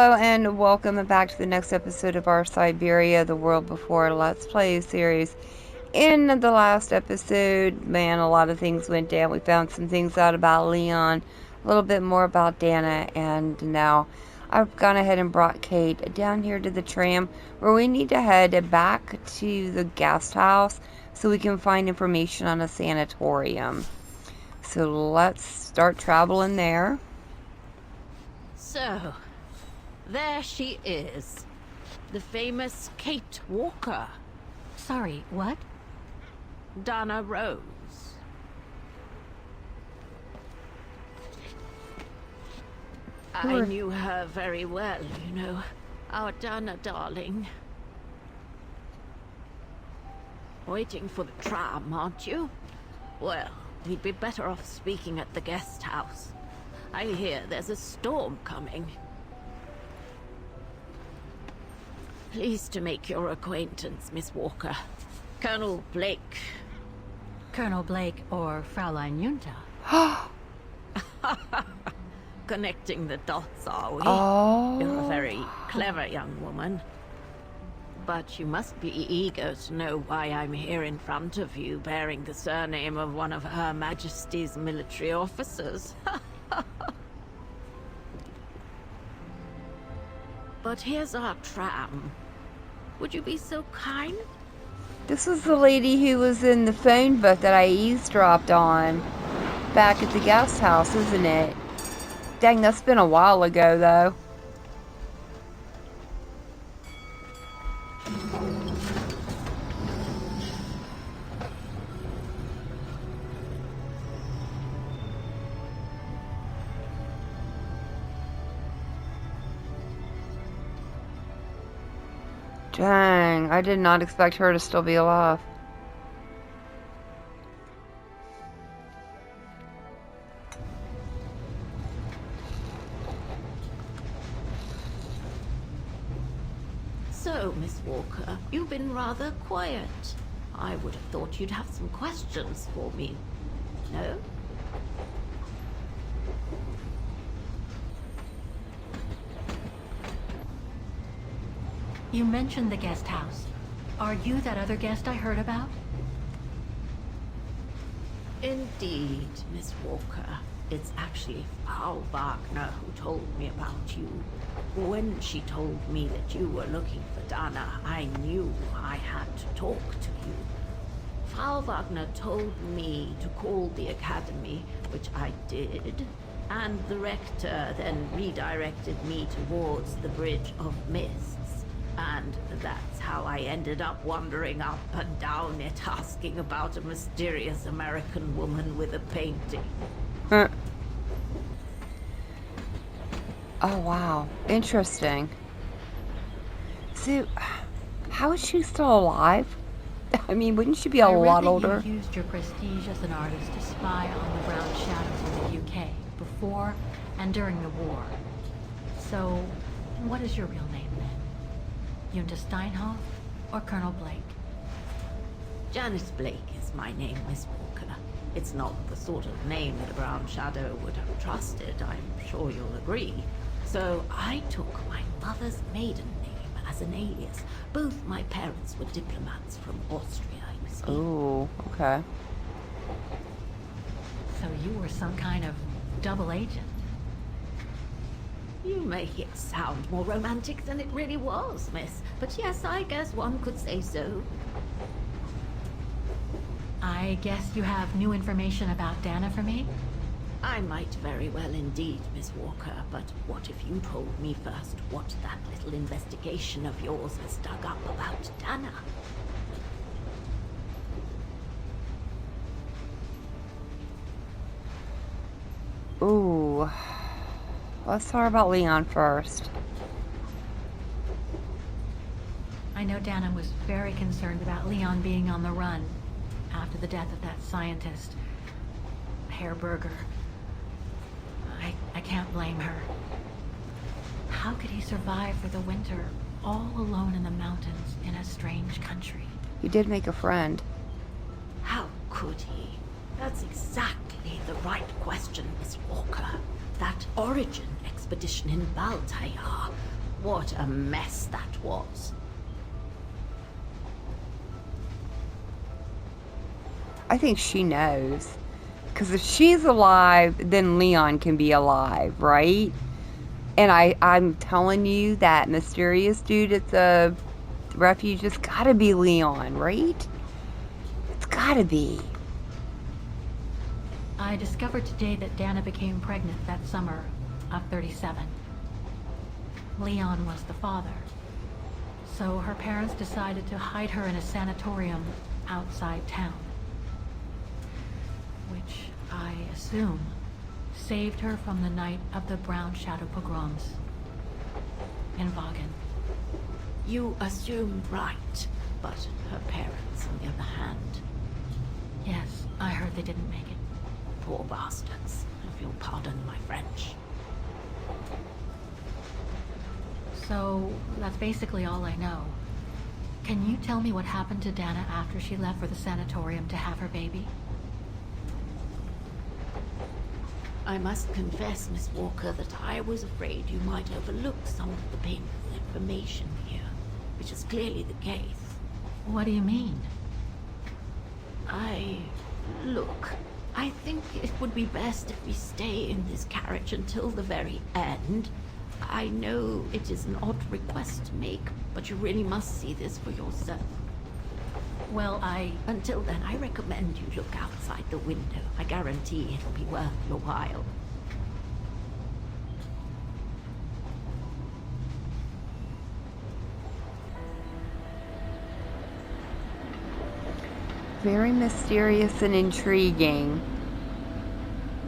Hello and welcome back to the next episode of our Siberia, the World Before Let's Play series. In the last episode, man, a lot of things went down. We found some things out about Leon, a little bit more about Dana, and now I've gone ahead and brought Kate down here to the tram where we need to head back to the guest house so we can find information on a sanatorium. So let's start traveling there. So, there she is. The famous Kate Walker. Sorry, what? Dana Roze. I knew her very well, you know. Our Dana darling. Waiting for the tram, aren't you? Well, we'd be better off speaking at the guest house. I hear there's a storm coming. Pleased to make your acquaintance, Miss Walker. Colonel Blake. Colonel Blake or Fraulein Junta? Connecting the dots, are we? Oh. You're a very clever young woman. But you must be eager to know why I'm here in front of you, bearing the surname of one of Her Majesty's military officers. But here's our tram. Would you be so kind? This was the lady who was in the phone book that I eavesdropped on back at the guest house, isn't it? Dang, that's been a while ago, though. Dang, I did not expect her to still be alive. So, Miss Walker, you've been rather quiet. I would have thought you'd have some questions for me. No? You mentioned the guest house. Are you that other guest I heard about? Indeed, Miss Walker. It's actually Frau Wagner who told me about you. When she told me that you were looking for Dana, I knew I had to talk to you. Frau Wagner told me to call the academy, which I did, and the rector then redirected me towards the Bridge of Mists. And that's how I ended up wandering up and down it, asking about a mysterious American woman with a painting. Oh, wow. Interesting. So, how is she still alive? I mean, wouldn't she be a lot older? You used your prestige as an artist to spy on the brown shadows of the UK before and during the war. So, what is your real name then? Junta Steinhoff or Colonel Blake? Janice Blake is my name, Miss Walker. It's not the sort of name that a brown shadow would have trusted, I'm sure you'll agree. So I took my mother's maiden name as an alias. Both my parents were diplomats from Austria, you see. Oh, okay. So you were some kind of double agent. You make it sound more romantic than it really was, miss. But yes, I guess one could say so. I guess you have new information about Dana for me? I might very well indeed, Miss Walker, but what if you told me first what that little investigation of yours has dug up about Dana? Ooh. Let's talk about Leon first. I know Dana was very concerned about Leon being on the run after the death of that scientist, Herberger. I can't blame her. How could he survive for the winter, all alone in the mountains in a strange country? You did make a friend. How could he? That's exactly the right question, Miss Walker. That origin expedition in Baltayar What a mess that was. I think she knows. Because if she's alive, then Leon can be alive, right? And I'm telling you, that mysterious dude at the refuge has got to be Leon, right? It's got to be. I discovered today that Dana became pregnant that summer of 37. Leon was the father. So her parents decided to hide her in a sanatorium outside town. Which, I assume, saved her from the night of the Brown Shadow pogroms in Vaghen. You assume right, but her parents, on the other hand. Yes, I heard they didn't make it. Poor bastards, if you'll pardon my French. So, that's basically all I know. Can you tell me what happened to Dana after she left for the sanatorium to have her baby? I must confess, Miss Walker, that I was afraid you might overlook some of the painful information here, which is clearly the case. What do you mean? Look, I think it would be best if we stay in this carriage until the very end. I know it is an odd request to make, but you really must see this for yourself. Well, Until then, I recommend you look outside the window. I guarantee it'll be worth your while. Very mysterious and intriguing.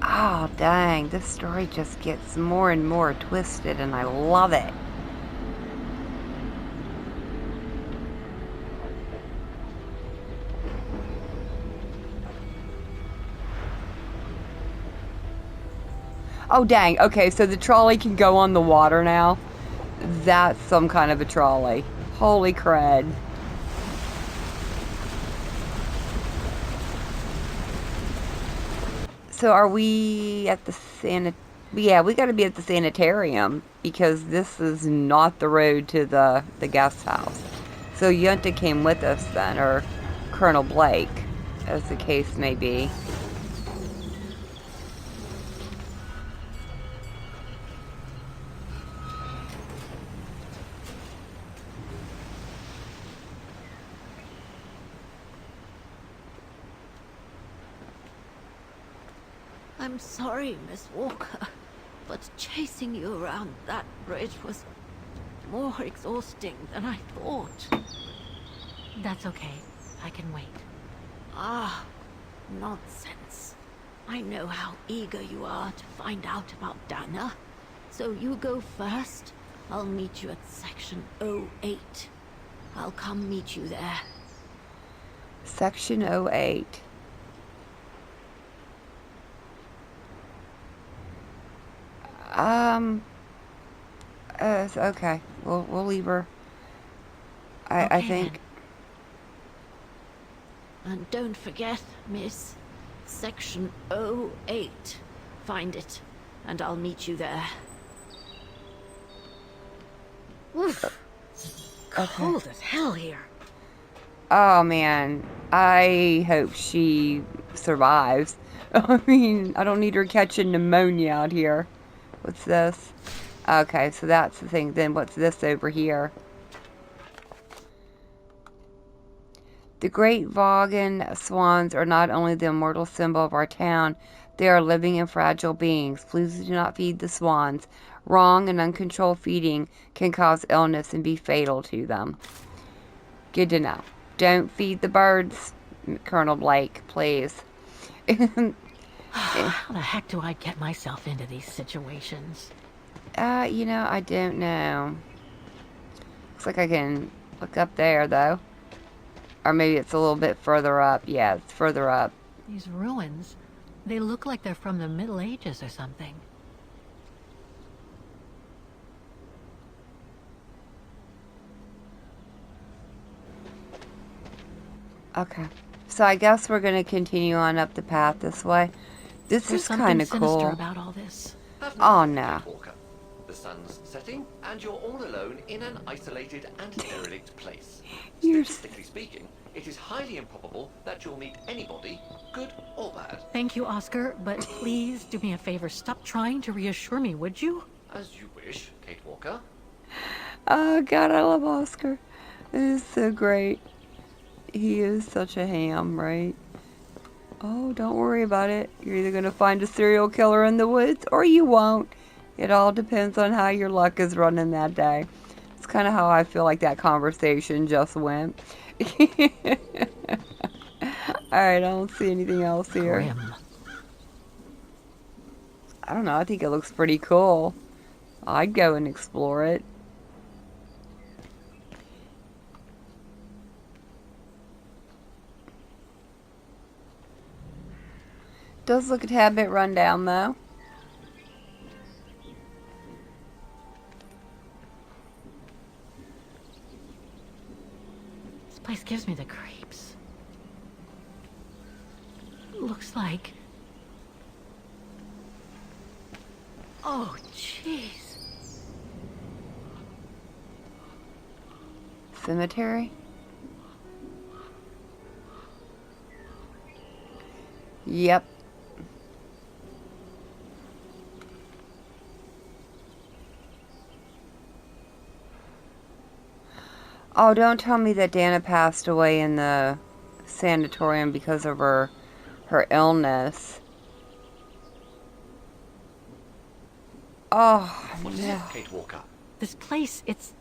Oh, dang. This story just gets more and more twisted, and I love it. Oh, dang. Okay, so the trolley can go on the water now. That's some kind of a trolley. Holy crud. So are we at the yeah, we got to be at the sanitarium because this is not the road to the guest house. So Yunta came with us then, or Colonel Blake, as the case may be. I'm sorry, Miss Walker, but chasing you around that bridge was more exhausting than I thought. that's okay. I can wait. Ah, nonsense. I know how eager you are to find out about Dana. So you go first. I'll meet you at section 08. I'll come meet you there. Section 08. Okay. We'll leave her. I Okay, think. then. And don't forget, miss, section 08. Find it, and I'll meet you there. Oof. Cold as hell here. Oh man, I hope she survives. I mean, I don't need her catching pneumonia out here. What's this? Okay, so that's the thing. Then what's this over here? The great Vaghen swans are not only the immortal symbol of our town, they are living and fragile beings. Please do not feed the swans. Wrong and uncontrolled feeding can cause illness and be fatal to them. Good to know. Don't feed the birds, Colonel Blake, please. How the heck do I get myself into these situations? You know, I don't know. Looks like I can look up there, though. Or maybe it's a little bit further up. Yeah, it's further up. These ruins, they look like they're from the Middle Ages or something. Okay. So I guess we're going to continue on up the path this way. This There's is kind something of sinister cool. about all this. Oh, no. The sun's setting, and you're all alone in an isolated and derelict place. You're- Statistically speaking, it is highly improbable that you'll meet anybody, good or bad. Thank you, Oscar, but please do me a favor. Stop trying to reassure me, would you? As you wish, Kate Walker. Oh God, I love Oscar. It is so great. He is such a ham, right? Oh, don't worry about it. You're either going to find a serial killer in the woods or you won't. It all depends on how your luck is running that day. It's kind of how I feel like that conversation just went. Alright, I don't see anything else here. Grim. I don't know, I think it looks pretty cool. I'd go and explore it. Does look a tad bit run down though. This place gives me the creeps. Looks like... Oh, jeez. Cemetery? Yep. Oh, don't tell me that Dana passed away in the sanatorium because of her illness. Oh, What is no. it, Kate Walker? This place, it's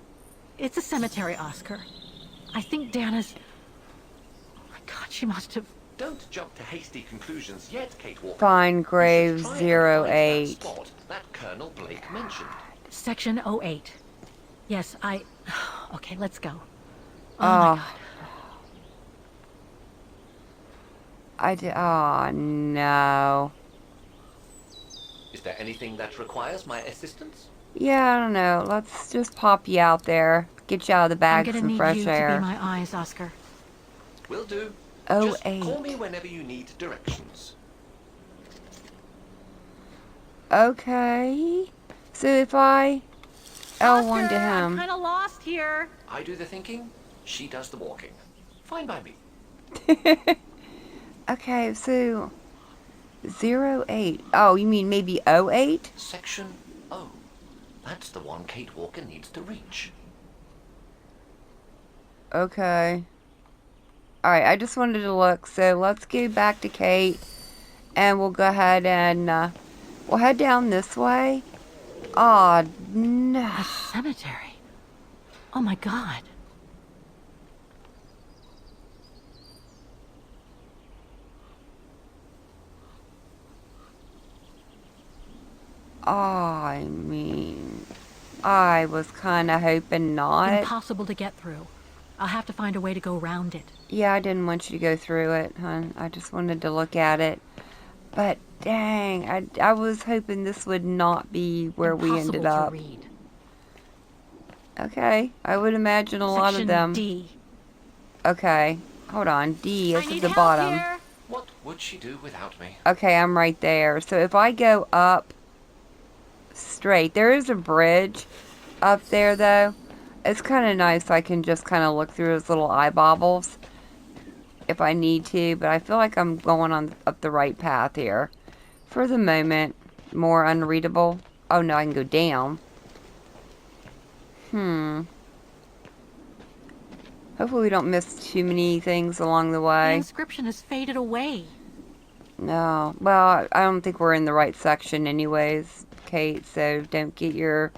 a cemetery, Oscar. I think Dana's... Oh my God, she must have... Don't jump to hasty conclusions yet, Kate Walker. Find grave You should try and find 08. that spot that Colonel Blake mentioned. Section 08. Yes, I... Okay, let's go. Oh, Oh. my God. Oh, no. Is there anything that requires my assistance? Yeah, I don't know. Let's just pop you out there. Get you out of the I'm bag, gonna some need fresh you to air. be my eyes, Oscar. Will do. Oh, Just 08. call me whenever you need directions. Okay. So if I L1 to I'm him. kind of lost here. I do the thinking, she does the walking. Fine by me. Okay, so 08. Oh, you mean maybe 08? Section O. That's the one Kate Walker needs to reach. Okay. Alright, I just wanted to look. So let's go back to Kate. And we'll go ahead and we'll head down this way. Oh, no. A cemetery. Oh my God. I mean, I was kind of hoping not. Impossible to get through. I'll have to find a way to go around it. Yeah, I didn't want you to go through it, hon. I just wanted to look at it. But dang, I was hoping this would not be where we ended Impossible up. to read. Okay, I would imagine a lot of Section them. D. Okay, hold on. D is I at need the help bottom. here. What would she do without me? Okay, I'm right there. So if I go up straight, there is a bridge up there though. It's kind of nice. I can just kind of look through those little eye bobbles if I need to, but I feel like I'm going on up the right path here. For the moment, more unreadable. Oh no, I can go down. Hopefully we don't miss too many things along the The way. inscription has faded away. No. Well, I don't think we're in the right section anyways, Kate, so don't get your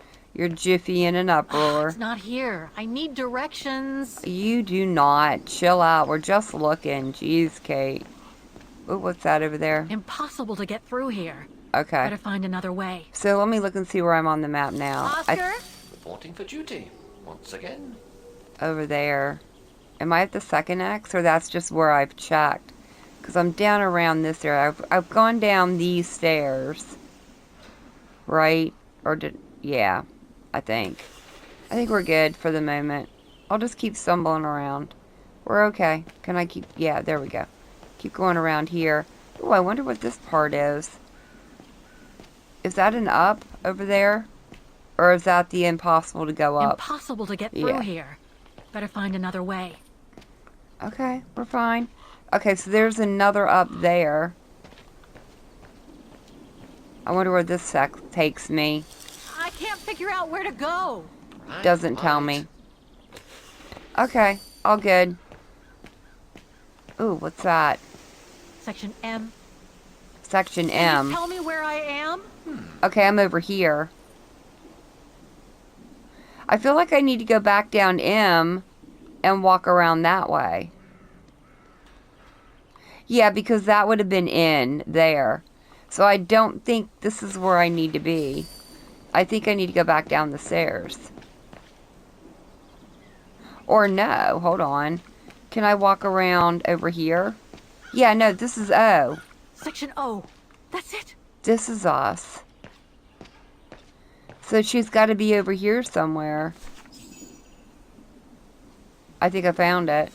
jiffy in an uproar. It's not here. I need directions. You do not. Chill out. We're just looking. Jeez, Kate. Ooh, what's that over there? Impossible to get through here. Okay. Better find another way. So let me look and see where I'm on the map now. Oscar? Reporting for duty. Once again. Over there. Am I at the second X, or that's just where I've checked? Because I'm down around this area. I've gone down these stairs. Right? Or did... Yeah, I think. I think we're good for the moment. I'll just keep stumbling around. We're okay. Can I keep... Yeah, there we go. Keep going around here. Oh, I wonder what this part is. Is that an up over there? Or is that the impossible to go up? Impossible to get through here. Better find another way. Okay, we're fine. Okay, so there's another up there. I wonder where this takes me. I can't figure out where to go. Doesn't tell me. Okay, all good. Ooh, what's that? Section M. Section Can M. you tell me where I am? Okay, I'm over here. I feel like I need to go back down M and walk around that way. Yeah, because that would have been in there. So I don't think this is where I need to be. I think I need to go back down the stairs. Or no, hold on. Can I walk around over here? Yeah, no, this is O. Section O. That's it. This is us. So she's got to be over here somewhere. I think I found it.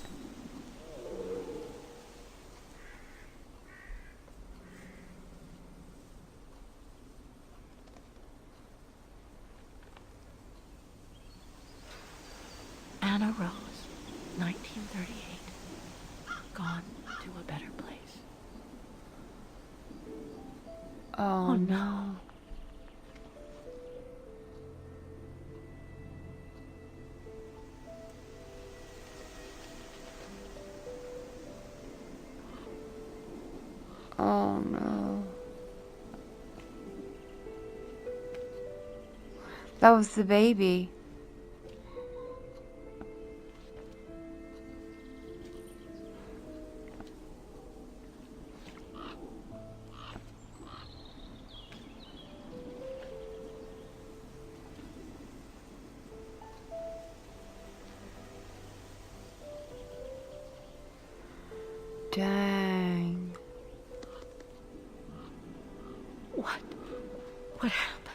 Dana Roze, 1938. Gone to a better place. Oh, no. Oh no. That was the baby. Dang. What happened?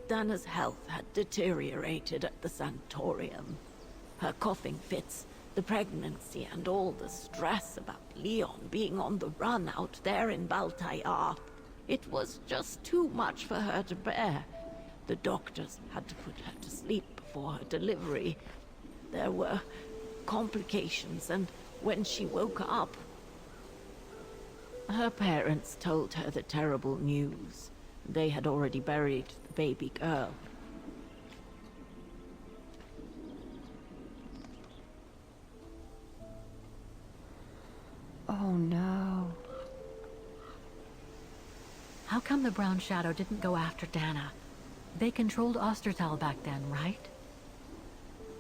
Dana's health had deteriorated at the sanatorium. Her coughing fits, the pregnancy, and all the stress about Leon being on the run out there in Baltayar. It was just too much for her to bear. The doctors had to put her to sleep before her delivery. There were complications, and when she woke up, her parents told her the terrible news. They had already buried the baby girl. Oh no. How come the Brown Shadow didn't go after Dana? They controlled Ostertal back then, right?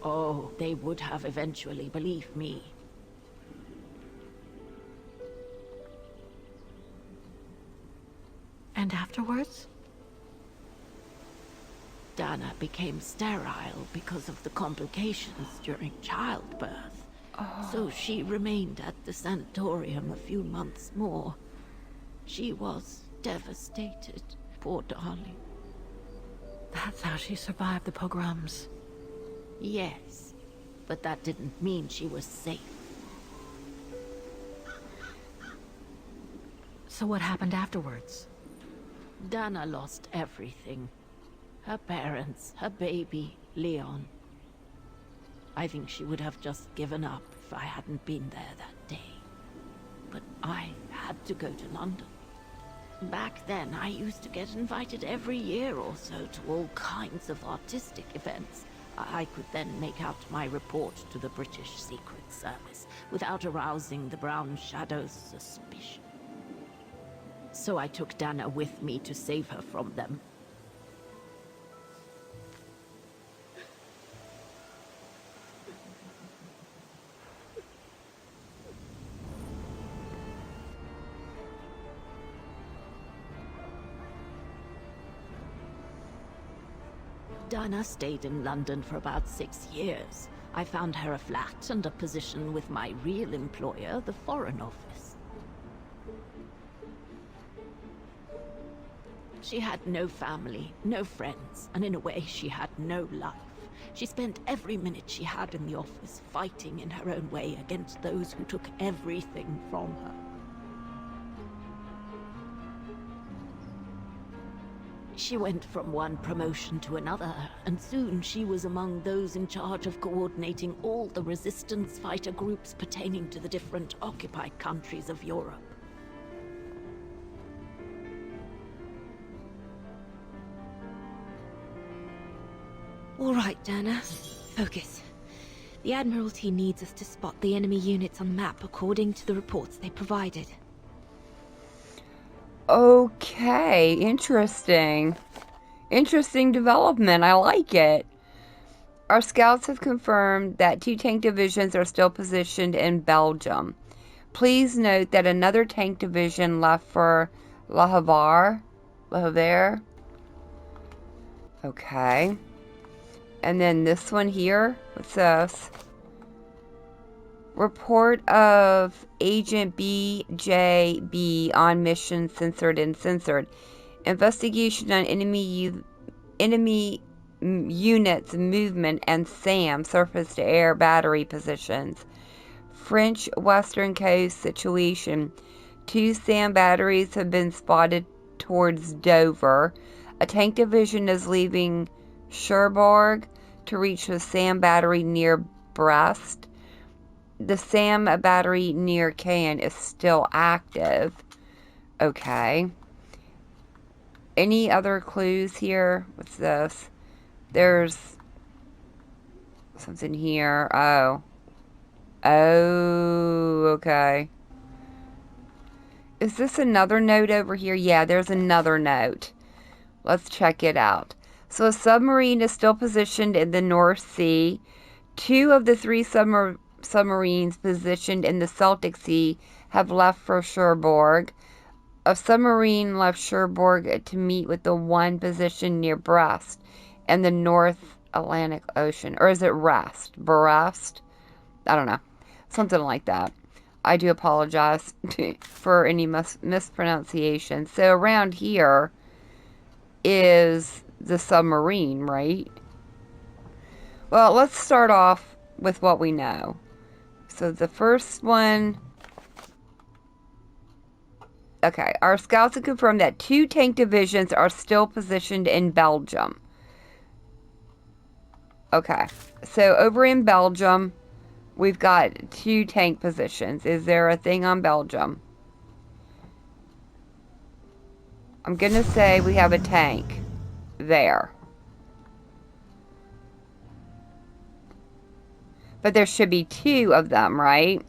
Oh, they would have eventually, believe me. And afterwards? Dana became sterile because of the complications during childbirth. So she remained at the sanatorium a few months more. She was devastated, poor darling. That's how she survived the pogroms. Yes, but that didn't mean she was safe. So what happened afterwards? Dana lost everything. Her parents, her baby, Leon. I think she would have just given up if I hadn't been there that day. But I had to go to London. Back then, I used to get invited every year or so to all kinds of artistic events. I could then make out my report to the British Secret Service without arousing the Brown Shadow's suspicion. So I took Dana with me to save her from them. Dana stayed in London for about 6 years. I found her a flat and a position with my real employer, the Foreign Office. She had no family, no friends, and in a way she had no life. She spent every minute she had in the office fighting in her own way against those who took everything from her. She went from one promotion to another, and soon she was among those in charge of coordinating all the resistance fighter groups pertaining to the different occupied countries of Europe. All right, Dana. Focus. The Admiralty needs us to spot the enemy units on the map according to the reports they provided. Okay, interesting. Interesting development. I like it. Our scouts have confirmed that 2 tank divisions are still positioned in Belgium. Please note that another tank division left for Le Havre. Okay. And then this one here. What's this? Report of Agent BJB on mission censored and censored. Investigation on enemy units movement and SAM surface-to-air battery positions. French Western Coast situation. 2 SAM batteries have been spotted towards Dover. A tank division is leaving Cherbourg to reach the SAM battery near Brest. The SAM battery near Caen is still active. Okay. Any other clues here? What's this? There's something here. Oh. Oh, okay. Is this another note over here? Yeah, there's another note. Let's check it out. So a submarine is still positioned in the North Sea. 2 of the 3 submarines positioned in the Celtic Sea have left for Cherbourg. A submarine left Cherbourg to meet with the one positioned near Brest in the North Atlantic Ocean. Or is it Brest? I don't know. Something like that. I do apologize for any mispronunciation. So around here is the submarine, right? Well, let's start off with what we know. So the first one... Okay, our scouts have confirmed that 2 tank divisions are still positioned in Belgium. Okay, so over in Belgium, we've got 2 tank positions. Is there a thing on Belgium? I'm gonna say we have a tank there. But there should be 2 of them, right?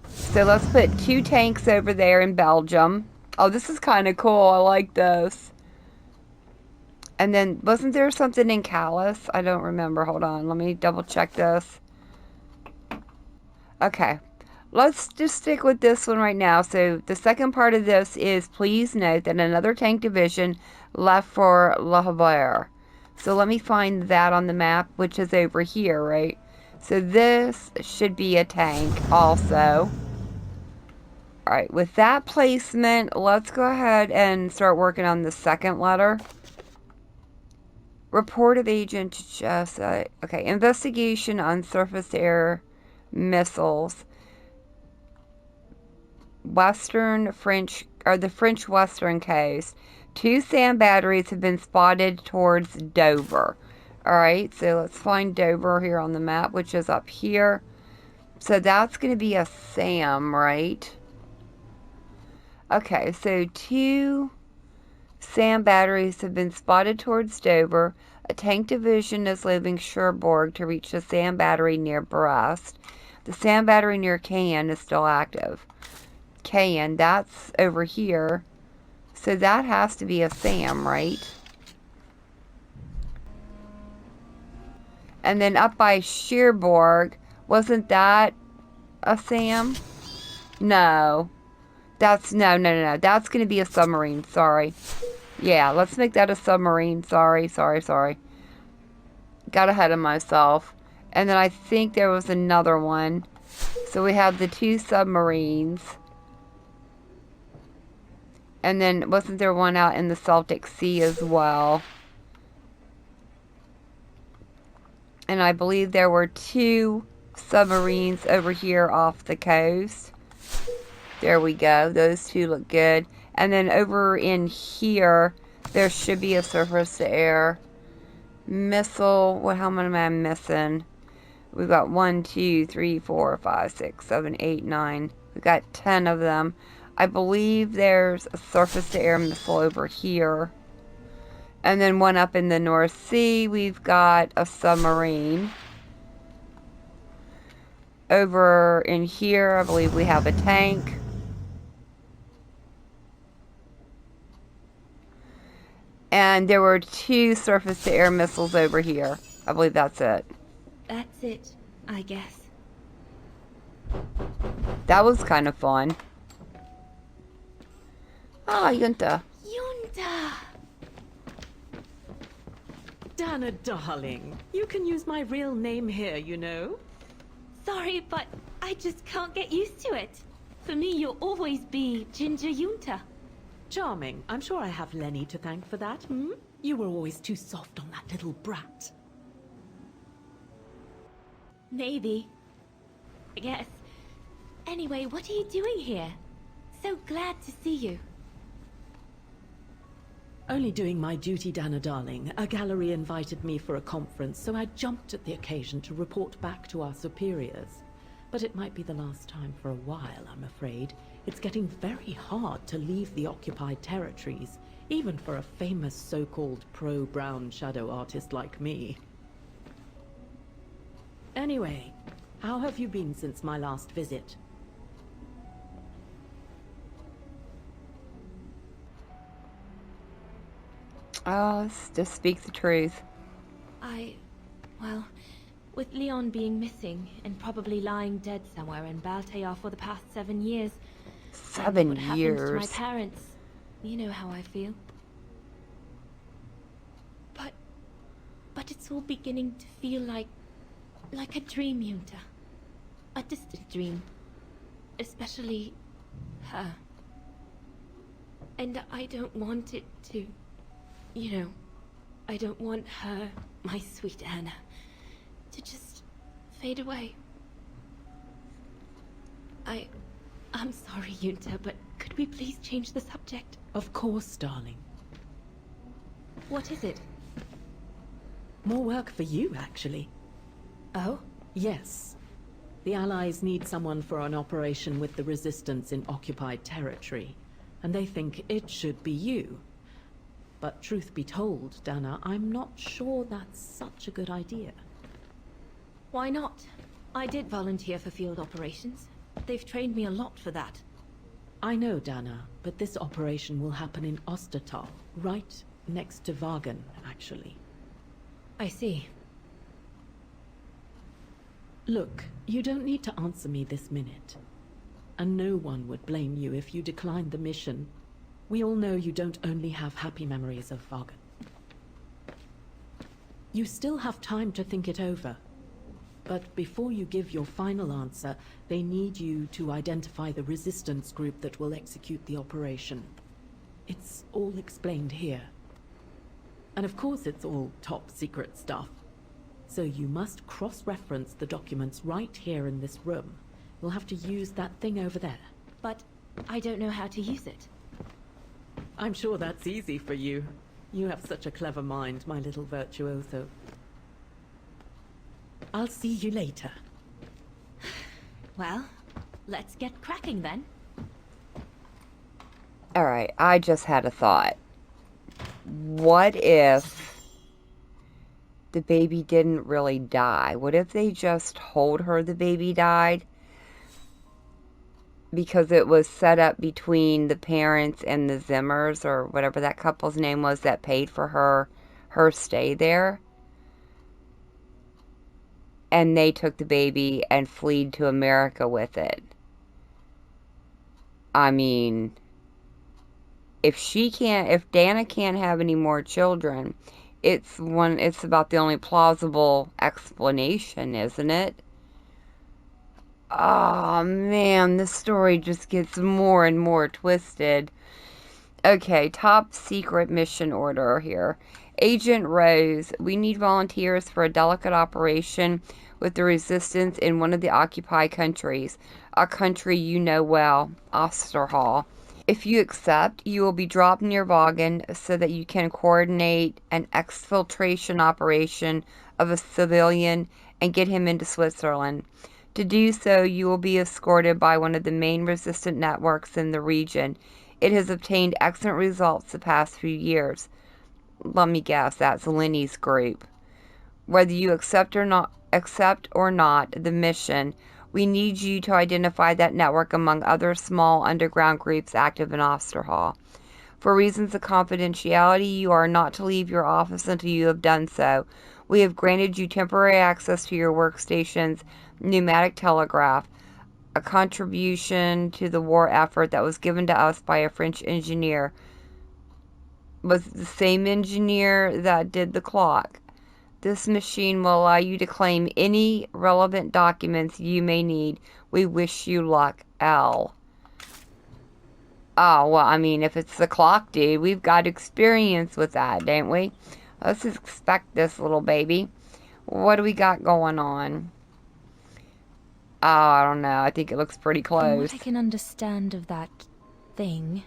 So let's put 2 tanks over there in Belgium. Oh, this is kind of cool. I like this. And then, wasn't there something in Calais? I don't remember. Hold on. Let me double check this. Okay. Let's just stick with this one right now. So the second part of this is, please note that another tank division left for Le Havre. So let me find that on the map, which is over here, right? So this should be a tank also. Alright, with that placement, let's go ahead and start working on the second letter. Report of agent just... okay, investigation on surface-to-air missiles. The French Western Coast. 2 SAM batteries have been spotted towards Dover. Alright, so let's find Dover here on the map, which is up here. So that's going to be a SAM, right? Okay, so 2 SAM batteries have been spotted towards Dover. A tank division is leaving Cherbourg to reach the SAM battery near Brest. The SAM battery near Caen is still active. Caen, that's over here. So that has to be a SAM, right? And then up by Cherbourg, wasn't that a SAM? No. That's, no. That's going to be a submarine, sorry. Yeah, let's make that a submarine. Sorry. Got ahead of myself. And then I think there was another one. So we have the 2 submarines. And then, wasn't there one out in the Celtic Sea as well? And I believe there were 2 submarines over here off the coast. There we go. Those 2 look good. And then over in here, There should be a surface-to-air missile. What? How many am I missing? We've got 1, 2, 3, 4, 5, 6, 7, 8, 9. We've got 10 of them. I believe there's a surface-to-air missile over here. And then one up in the North Sea. We've got a submarine. Over in here, I believe we have a tank. And there were 2 surface-to-air missiles over here. I believe that's it. That's it, I guess. That was kind of fun. Ah, Yunta. Yunta! Dana, darling, you can use my real name here, you know. Sorry, but I just can't get used to it. For me, you'll always be Ginger Yunta. Charming. I'm sure I have Lenny to thank for that, hmm? You were always too soft on that little brat. Maybe. I guess. Anyway, what are you doing here? So glad to see you. Only doing my duty, Dana, darling. A gallery invited me for a conference, so I jumped at the occasion to report back to our superiors. But it might be the last time for a while, I'm afraid. It's getting very hard to leave the occupied territories, even for a famous so-called pro-brown shadow artist like me. Anyway, how have you been since my last visit? Oh, just speak the truth. Well, with Leon being missing and probably lying dead somewhere in Baltear for the past 7 years. 7 what happened years. to my parents. You know how I feel. But it's all beginning to feel like a dream, Yunta. A distant dream. Especially her. And I don't want it to... You know, I don't want her, my sweet Anna, to just fade away. I'm sorry, Yunta, but could we please change the subject? Of course, darling. What is it? More work for you, actually. Oh? Yes. The Allies need someone for an operation with the Resistance in occupied territory, and they think it should be you. But truth be told, Dana, I'm not sure that's such a good idea. Why not? I did volunteer for field operations. They've trained me a lot for that. I know, Dana, but this operation will happen in Ostertal, right next to Vaghen, actually. I see. Look, you don't need to answer me this minute. And no one would blame you if you declined the mission. We all know you don't only have happy memories of Vaghen. You still have time to think it over. But before you give your final answer, they need you to identify the resistance group that will execute the operation. It's all explained here. And of course it's all top secret stuff. So you must cross-reference the documents right here in this room. You'll have to use that thing over there. But I don't know how to use it. I'm sure that's easy for you. You have such a clever mind, my little virtuoso. I'll see you later. Well, let's get cracking then. Alright, I just had a thought. What if the baby didn't really die? What if they just told her the baby died? Because it was set up between the parents and the Zimmers, or whatever that couple's name was that paid for her stay there. And they took the baby and fled to America with it. I mean, if Dana can't have any more children, it's about the only plausible explanation, isn't it? Oh man, this story just gets more and more twisted. Okay, top secret mission order here. Agent Roze, we need volunteers for a delicate operation with the resistance in one of the occupied countries. A country you know well, Osterhall. If you accept, you will be dropped near Vaghen so that you can coordinate an exfiltration operation of a civilian and get him into Switzerland. To do so, you will be escorted by one of the main resistant networks in the region. It has obtained excellent results the past few years. Let me guess, that's Lenny's group. Whether you accept or not the mission, we need you to identify that network among other small underground groups active in Osterhall. For reasons of confidentiality, you are not to leave your office until you have done so. We have granted you temporary access to your workstation's pneumatic telegraph, a contribution to the war effort that was given to us by a French engineer. Was the same engineer that did the clock. This machine will allow you to claim any relevant documents you may need. We wish you luck, L. Oh, well, I mean, if it's the clock, dude, we've got experience with that, don't we? Let's inspect this little baby. What do we got going on? Oh, I don't know. I think it looks pretty From close. what I can understand of that thing,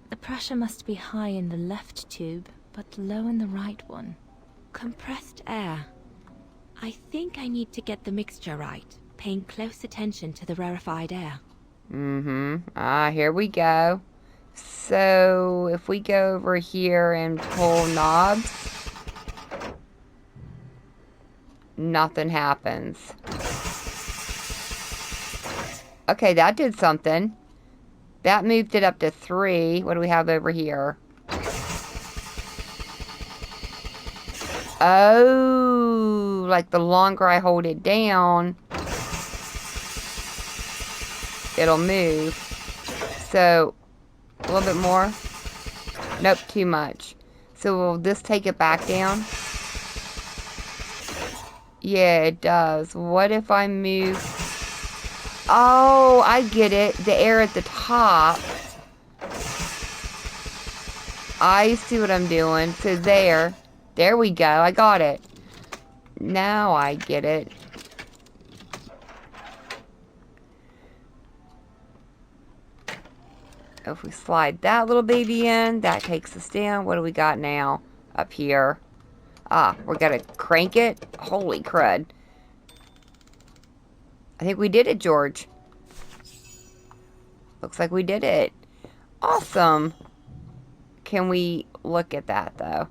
the pressure must be high in the left tube, but low in the right one. Compressed air. I think I need to get the mixture right, paying close attention to the rarefied air. Here we go. So, if we go over here and pull knobs, nothing happens. Okay, that did something. That moved it up to 3. What do we have over here? Oh, like the longer I hold it down, it'll move. So, a little bit more. Nope, too much. So will this take it back down? Yeah, it does. What if I move? Oh, I get it. The air at the top. I see what I'm doing. So there. There we go. I got it. Now I get it. If we slide that little baby in, that takes us down. What do we got now? Up here. Ah, we're gonna crank it. Holy crud. I think we did it, George. Looks like we did it. Awesome. Can we look at that, though?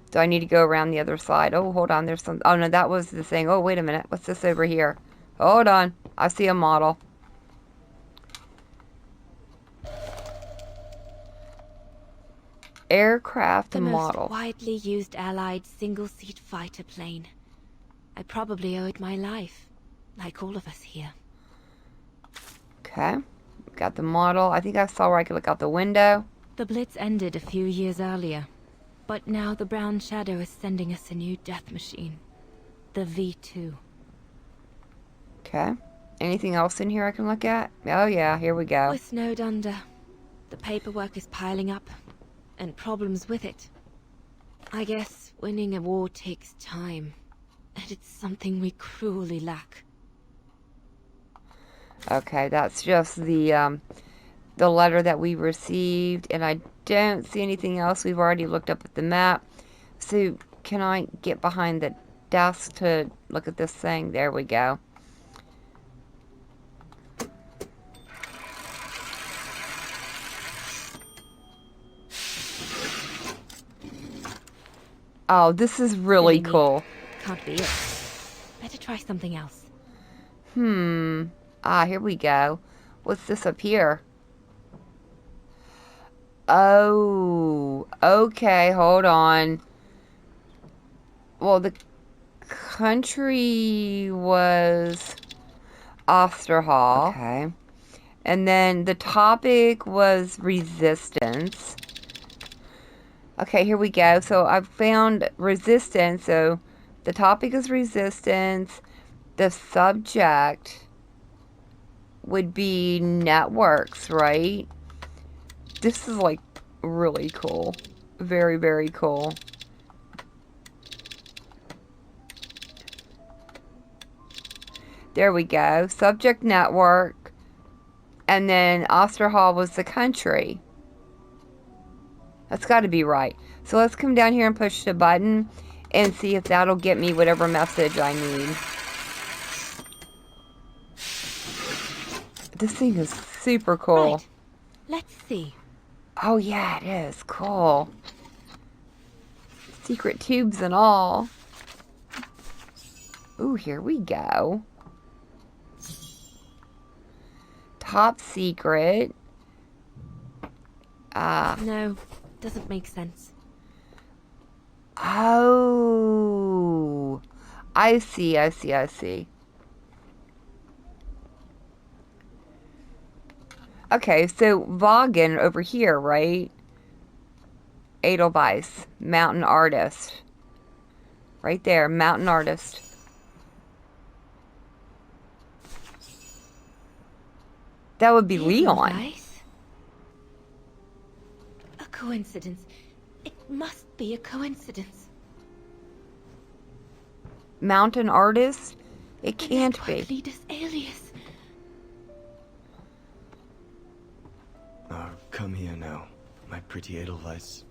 Do I need to go around the other side? Oh, hold on. There's some... Oh, no, that was the thing. Oh, wait a minute. What's this over here? Hold on. I see a model. Aircraft model. The most widely used Allied single-seat fighter plane. I probably owe it my life, like all of us here. Okay. Got the model. I think I saw where I could look out the window. The Blitz ended a few years earlier, but now the Brown Shadow is sending us a new death machine. The V2. Okay. Anything else in here I can look at? Oh yeah, here we go. We're snowed under. The paperwork is piling up, and problems with it. I guess winning a war takes time, and it's something we cruelly lack. Okay, that's just the letter that we received, and I don't see anything else. We've already looked up at the map. So, can I get behind the desk to look at this thing? There we go. Oh, this is really cool. Can't be it. Better try something else. Here we go. What's this up here? Oh, okay, hold on. Well, the country was Osterhall. Okay. And then the topic was resistance. Okay, here we go. So I've found resistance. So the topic is resistance. The subject would be networks, right? This is like really cool. Very, very cool. There we go. Subject network. And then Osterhall was the country. That's got to be right. So let's come down here and push the button and see if that'll get me whatever message I need. This thing is super cool. Right. Let's see. Oh yeah, it is. Cool. Secret tubes and all. Ooh, here we go. Top secret. No, doesn't make sense. Oh. I see. Okay, so Vaghen over here, right? Edelweiss, mountain artist. Right there, mountain artist. That would be Leon. Edelweiss? A coincidence. It must be a coincidence. Mountain artist? It can't be. Network leader's alias. Come here now, my pretty Edelweiss.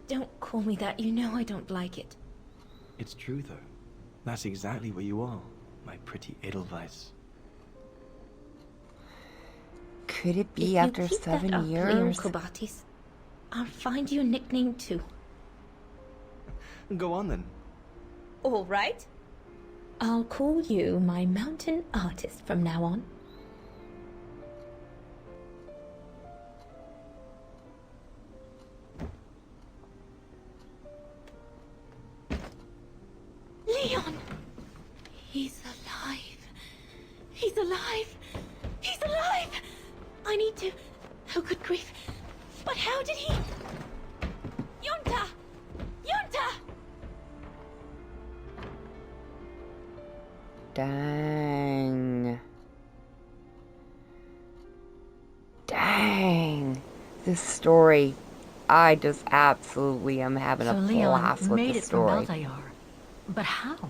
Don't call me that. You know I don't like it. It's true, though. That's exactly what you are, my pretty Edelweiss. Could it be If after you keep 7 that up, years? Leon Kobatis, I'll find you a nickname too. Go on then. All right. I'll call you my mountain artist from now on. Leon! He's alive. He's alive. He's alive! I need to... Oh, good grief. But how did he... Yunta! Yunta! Dang. Dang. This story, I just absolutely am having So a Leon blast with made the it from story. Baltayar. But how?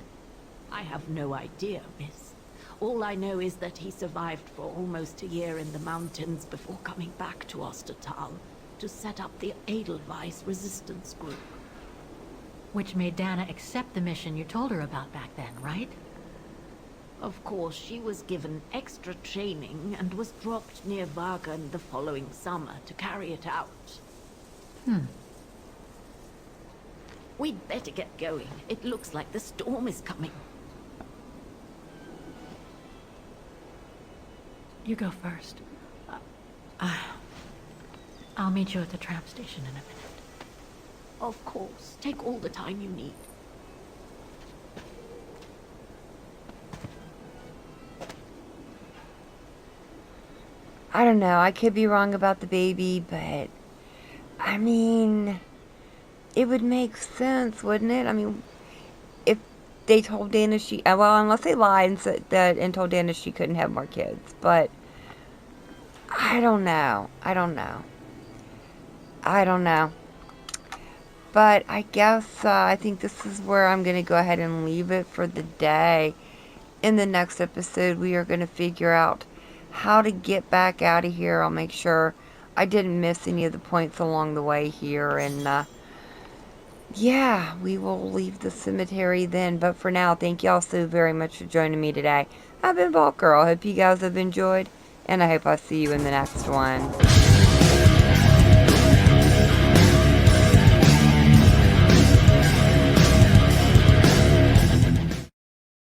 I have no idea, miss. All I know is that he survived for almost a year in the mountains before coming back to Ostertal to set up the Edelweiss resistance group. Which made Dana accept the mission you told her about back then, right? Of course, she was given extra training and was dropped near Vaghen the following summer to carry it out. We'd better get going. It looks like the storm is coming. You go first. I'll meet you at the tram station in a minute. Of course. Take all the time you need. I don't know. I could be wrong about the baby, but I mean, it would make sense, wouldn't it? I mean, if they told Dana she, well, unless they lied and said that and told Dana she couldn't have more kids, but I don't know. But I guess I think this is where I'm going to go ahead and leave it for the day. In the next episode, we are going to figure out how to get back out of here. I'll make sure I didn't miss any of the points along the way here. And yeah, we will leave the cemetery then. But for now, thank y'all so very much for joining me today. I've been Vault Girl. I hope you guys have enjoyed. And I hope I see you in the next one.